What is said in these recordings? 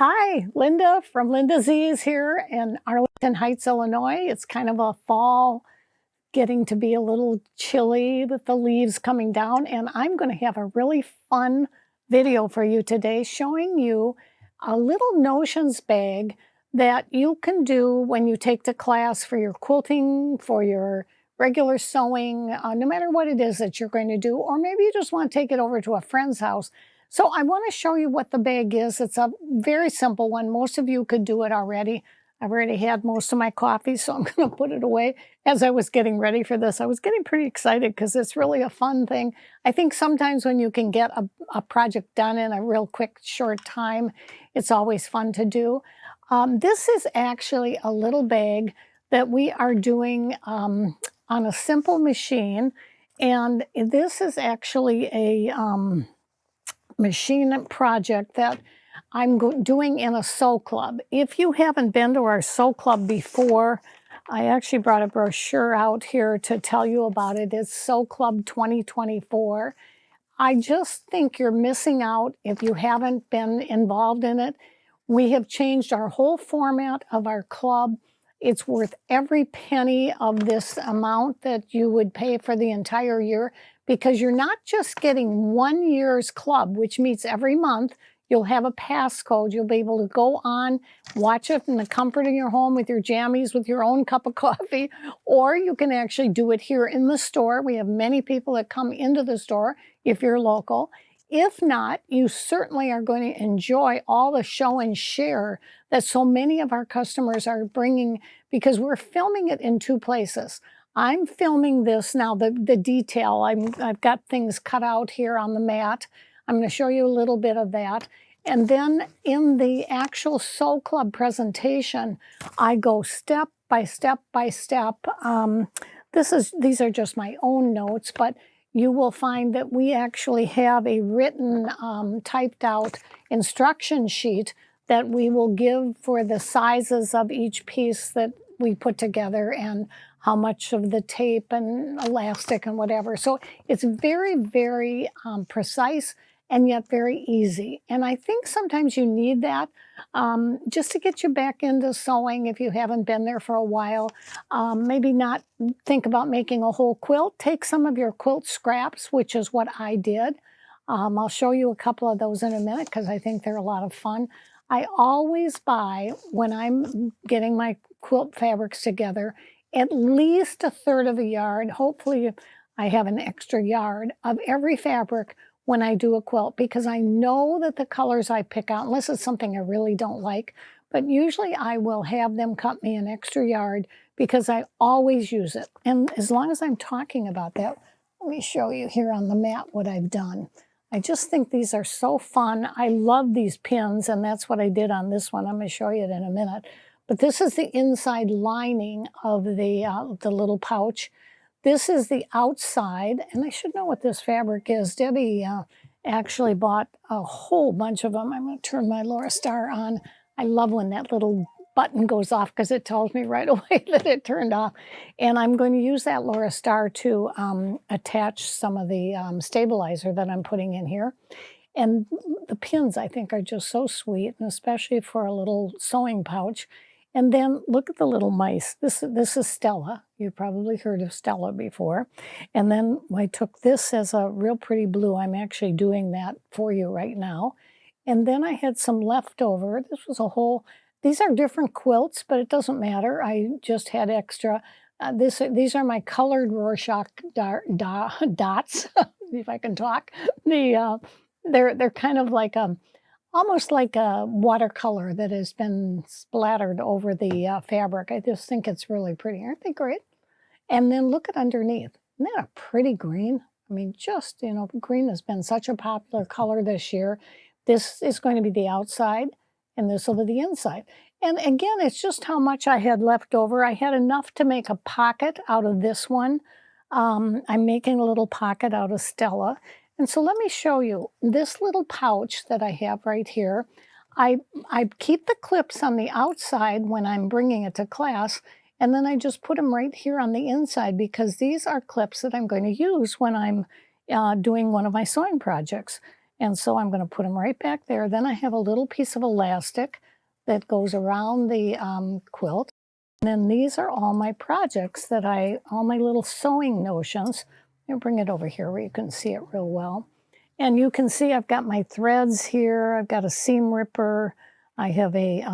Hi, Linda from LindaZ is here in Arlington Heights, Illinois. It's kind of a fall, getting to be a little chilly with the leaves coming down, and I'm going to have a really fun video for you today showing you a little notions bag that you can do when you take to class for your quilting, for your regular sewing, no matter what it is that you're going to do, or maybe you just want to take it over to a friend's house. So I want to show you what the bag is. It's a very simple one. Most of you could do it already. I've already had most of my coffee, so I'm going to put it away. As I was getting ready for this, I was getting pretty excited because it's really a fun thing. I think sometimes when you can get a project done in a real quick, short time, it's always fun to do. This is actually a little bag that we are doing on a simple machine. And this is actually a machine project that I'm doing in a sew club. If you haven't been to our sew club before, I actually brought a brochure out here to tell you about it. It's Sew Club 2024. I just think you're missing out if you haven't been involved in it. We have changed our whole format of our club. It's worth every penny of this amount that you would pay for the entire year, because you're not just getting 1 year's club, which meets every month. You'll have a passcode. You'll be able to go on, watch it in the comfort of your home with your jammies, with your own cup of coffee, or you can actually do it here in the store. We have many people that come into the store if you're local. If not, you certainly are going to enjoy all the show and share that so many of our customers are bringing, because we're filming it in two places. I'm filming this now, the detail. I've got things cut out here on the mat. I'm going to show you a little bit of that. And then in the actual Sew Club presentation, I go step by step by step. These are just my own notes, but you will find that we actually have a written, typed out instruction sheet that we will give for the sizes of each piece that we put together and how much of the tape and elastic and whatever. So it's very, very precise and yet very easy. And I think sometimes you need that just to get you back into sewing if you haven't been there for a while. Maybe not think about making a whole quilt. Take some of your quilt scraps, which is what I did. I'll show you a couple of those in a minute because I think they're a lot of fun. I always buy, when I'm getting my quilt fabrics together, at least a third of a yard. Hopefully I have an extra yard of every fabric when I do a quilt, because I know that the colors I pick out, unless it's something I really don't like, but usually I will have them cut me an extra yard because I always use it. And as long as I'm talking about that, let me show you here on the mat what I've done. I just think these are so fun. I love these pins, and that's what I did on this one. I'm going to show you it in a minute. But this is the inside lining of the little pouch. This is the outside, and I should know what this fabric is. Debbie actually bought a whole bunch of them. I'm going to turn my Laura Star on. I love when that little button goes off because it tells me right away that it turned off. And I'm going to use that Laura Star to attach some of the stabilizer that I'm putting in here. And the pins, I think, are just so sweet, and especially for a little sewing pouch. And then look at the little mice. This is Stella. You've probably heard of Stella before. And then I took this as a real pretty blue. I'm actually doing that for you right now. And then I had some leftover. This was a whole, these are different quilts, but it doesn't matter. I just had extra. These are my colored Rorschach dots, if I can talk. They're kind of like almost like a watercolor that has been splattered over the fabric. I just think it's really pretty. Aren't they great? And then look at underneath. Isn't that a pretty green? I mean, just, green has been such a popular color this year. This is going to be the outside, and this will be the inside. And again, it's just how much I had left over. I had enough to make a pocket out of this one. I'm making a little pocket out of Stella. And so let me show you this little pouch that I have right here. I keep the clips on the outside when I'm bringing it to class, and then I just put them right here on the inside because these are clips that I'm going to use when I'm doing one of my sewing projects. And so I'm going to put them right back there. Then I have a little piece of elastic that goes around the quilt. And then these are all my projects that all my little sewing notions. I'll bring it over here where you can see it real well. And you can see I've got my threads here. I've got a seam ripper. I have a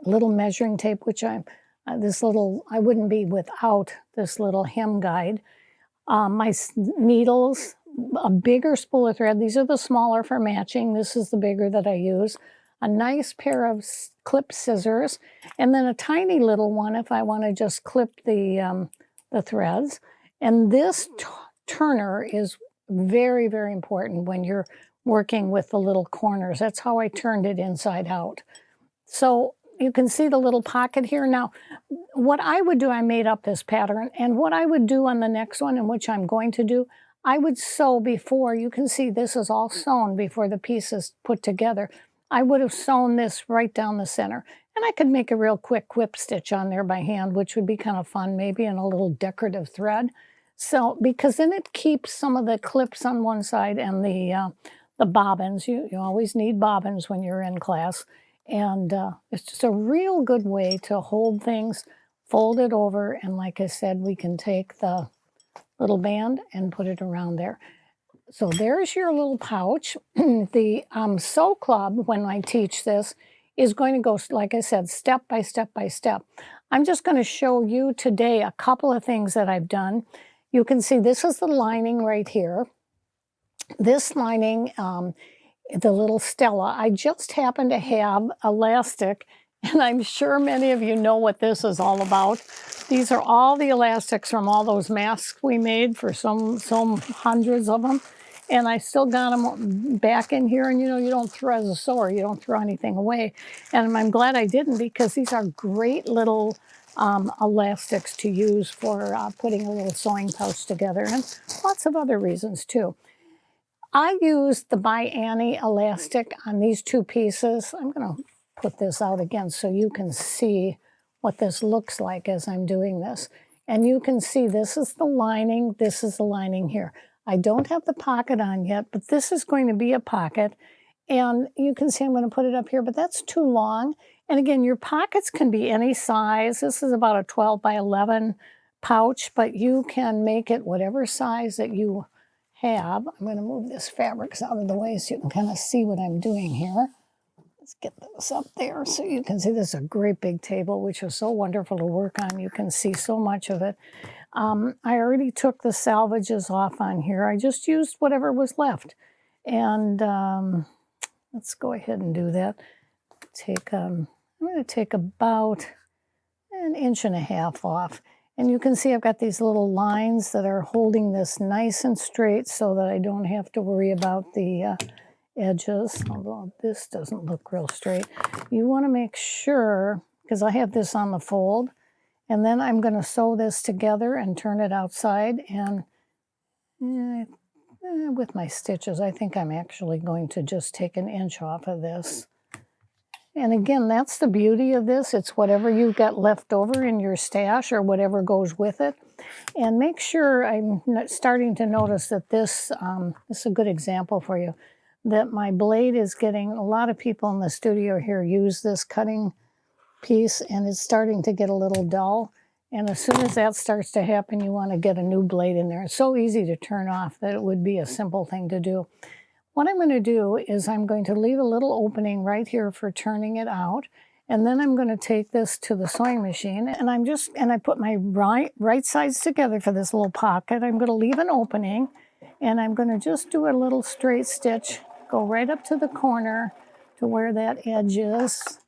little measuring tape, which I wouldn't be without this little hem guide. My needles, a bigger spool of thread. These are the smaller for matching. This is the bigger that I use. A nice pair of clip scissors, and then a tiny little one if I want to just clip the threads. And this turner is very, very important when you're working with the little corners. That's how I turned it inside out. So you can see the little pocket here. Now, what I would do, I made up this pattern, and what I would do on the next one, and which I'm going to do, I would sew before. You can see this is all sewn before the piece is put together. I would have sewn this right down the center. And I could make a real quick whip stitch on there by hand, which would be kind of fun, maybe in a little decorative thread. So, because then it keeps some of the clips on one side and the bobbins. You always need bobbins when you're in class. And it's just a real good way to hold things, fold it over, and like I said, we can take the little band and put it around there. So there's your little pouch. The Sew Club, when I teach this, is going to go, like I said, step by step by step. I'm just going to show you today a couple of things that I've done. You can see this is the lining right here. This lining, the little Stella, I just happen to have elastic, and I'm sure many of you know what this is all about. These are all the elastics from all those masks we made for some hundreds of them. And I still got them back in here. And you know, you don't throw, as a sewer, you don't throw anything away. And I'm glad I didn't, because these are great little elastics to use for putting a little sewing pouch together, and lots of other reasons too. I used the By Annie elastic on these two pieces. I'm going to put this out again so you can see what this looks like as I'm doing this. And you can see this is the lining, this is the lining here. I don't have the pocket on yet, but this is going to be a pocket. And you can see I'm going to put it up here, but that's too long. And again, your pockets can be any size. This is about a 12 by 11 pouch, but you can make it whatever size that you have. I'm going to move this fabrics out of the way so you can kind of see what I'm doing here. Let's get this up there so you can see this is a great big table, which is so wonderful to work on. You can see so much of it. I already took the salvages off on here. I just used whatever was left. And let's go ahead and do that. I'm going to take about 1.5 inches off. And you can see I've got these little lines that are holding this nice and straight so that I don't have to worry about the edges, although this doesn't look real straight. You want to make sure, because I have this on the fold, and then I'm going to sew this together and turn it outside. And with my stitches, I think I'm actually going to just take 1 inch off of this. And again, that's the beauty of this. It's whatever you've got left over in your stash or whatever goes with it. And make sure, I'm starting to notice that this is a good example for you, that my blade is getting, a lot of people in the studio here use this cutting piece, and it's starting to get a little dull. And as soon as that starts to happen, you want to get a new blade in there. It's so easy to turn off that it would be a simple thing to do. What I'm going to do is I'm going to leave a little opening right here for turning it out. And then I'm going to take this to the sewing machine, and I put my right sides together for this little pocket. I'm going to leave an opening, and I'm going to just do a little straight stitch, go right up to the corner to where that edge is.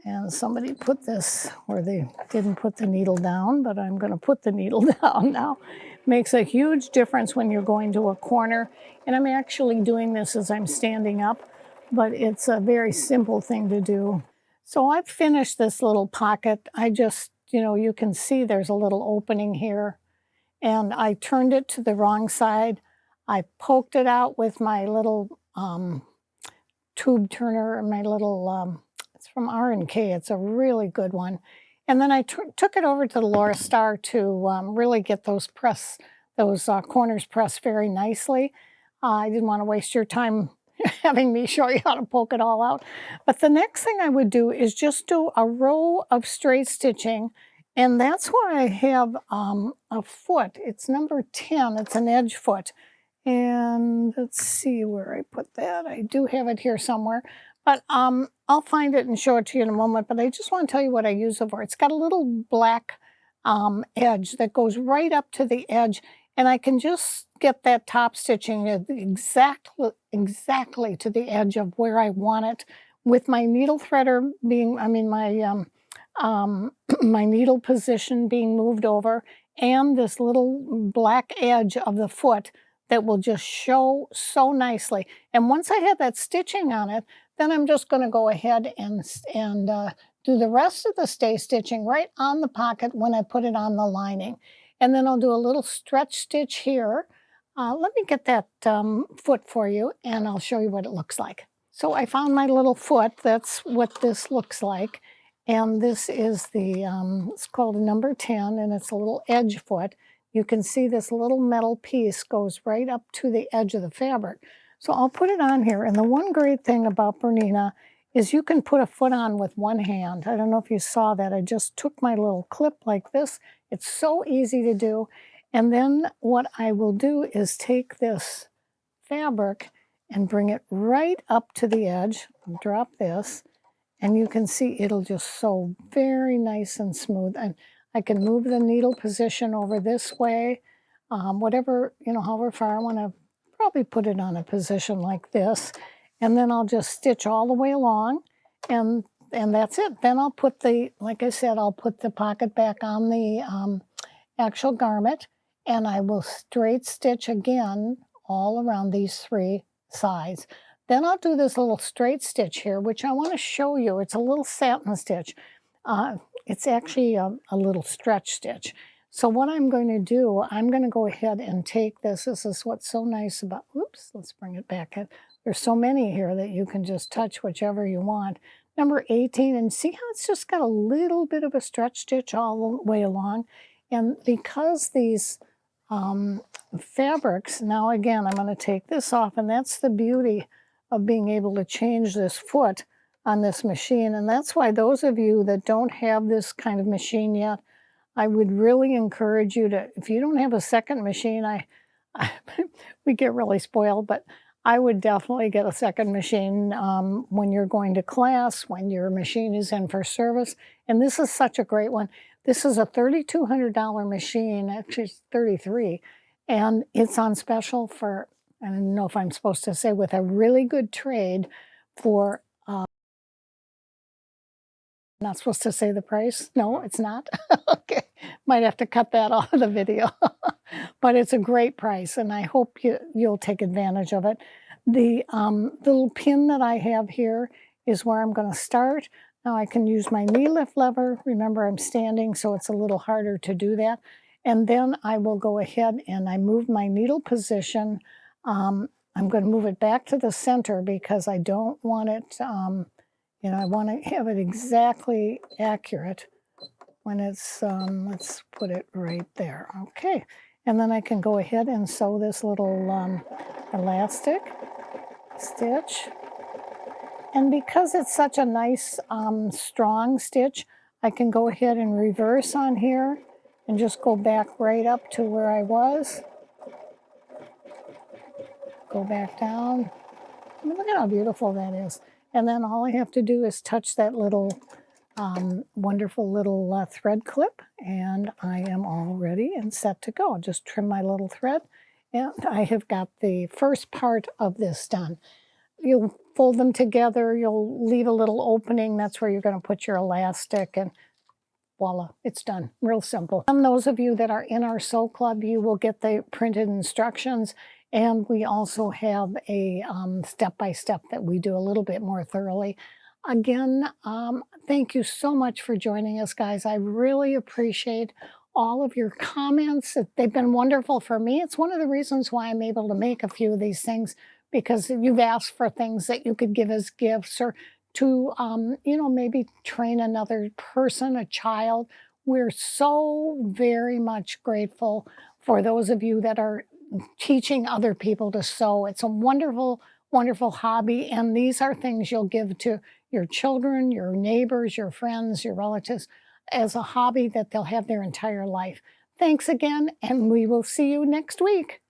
And somebody put this where they didn't put the needle down, but I'm going to put the needle down now. Makes a huge difference when you're going to a corner. And I'm actually doing this as I'm standing up, but it's a very simple thing to do. So I've finished this little pocket. I just, you can see there's a little opening here. And I turned it to the wrong side. I poked it out with my little tube turner, my little... it's from R&K. It's a really good one. And then I took it over to the Laura Star to really get those corners pressed very nicely. I didn't want to waste your time having me show you how to poke it all out. But the next thing I would do is just do a row of straight stitching, and that's why I have a foot. It's number 10. It's an edge foot. And let's see where I put that. I do have it here somewhere, but I'll find it and show it to you in a moment. But I just want to tell you what I use it for. It's got a little black edge that goes right up to the edge, and I can just get that top stitching exactly to the edge of where I want it, with my needle threader being, my needle position being moved over, and this little black edge of the foot that will just show so nicely. And once I have that stitching on it, then I'm just going to go ahead and do the rest of the stay stitching right on the pocket when I put it on the lining. And then I'll do a little stretch stitch here. Let me get that foot for you, and I'll show you what it looks like. So I found my little foot. That's what this looks like. And this is the, it's called a number 10, and it's a little edge foot. You can see this little metal piece goes right up to the edge of the fabric. So I'll put it on here. And the one great thing about Bernina is you can put a foot on with one hand. I don't know if you saw that. I just took my little clip like this. It's so easy to do. And then what I will do is take this fabric and bring it right up to the edge. Drop this. And you can see it'll just sew very nice and smooth. And I can move the needle position over this way, whatever, however far I want to probably put it on a position like this. And then I'll just stitch all the way along, and that's it. Then I'll put like I said, I'll put the pocket back on the actual garment, and I will straight stitch again all around these three sides. Then I'll do this little straight stitch here, which I want to show you. It's a little satin stitch. It's actually a little stretch stitch. So what I'm going to do, I'm going to go ahead and take this. This is what's so nice about, oops, let's bring it back in. There's so many here that you can just touch whichever you want. Number 18, and see how it's just got a little bit of a stretch stitch all the way along. And because these fabrics, now again, I'm going to take this off, and that's the beauty of being able to change this foot on this machine. And that's why those of you that don't have this kind of machine yet, I would really encourage you to, if you don't have a second machine, we get really spoiled, but I would definitely get a second machine when you're going to class, when your machine is in for service. And this is such a great one. This is a $3,200 machine, actually it's $33, and it's on special for, I don't know if I'm supposed to say, with a really good trade for, not supposed to say the price? No, it's not? Okay, might have to cut that off of the video. But it's a great price, and I hope you'll take advantage of it. The little pin that I have here is where I'm going to start. Now I can use my knee lift lever. Remember, I'm standing, so it's a little harder to do that. And then I will go ahead and I move my needle position. I'm going to move it back to the center because I don't want it, I want to have it exactly accurate when it's, let's put it right there. Okay. And then I can go ahead and sew this little elastic stitch. And because it's such a nice, strong stitch, I can go ahead and reverse on here and just go back right up to where I was. Go back down. I mean, look at how beautiful that is. And then all I have to do is touch that little wonderful little thread clip, and I am all ready and set to go. I'll just trim my little thread, and I have got the first part of this done. You'll fold them together, you'll leave a little opening, that's where you're going to put your elastic, and voila, it's done. Real simple. And those of you that are in our Sew Club, you will get the printed instructions, and we also have a step-by-step that we do a little bit more thoroughly. Again, thank you so much for joining us, guys. I really appreciate all of your comments. They've been wonderful for me. It's one of the reasons why I'm able to make a few of these things, because you've asked for things that you could give as gifts, or to, maybe train another person, a child. We're so very much grateful for those of you that are teaching other people to sew. It's a wonderful wonderful hobby, and these are things you'll give to your children, your neighbors, your friends, your relatives as a hobby that they'll have their entire life. Thanks again, and we will see you next week.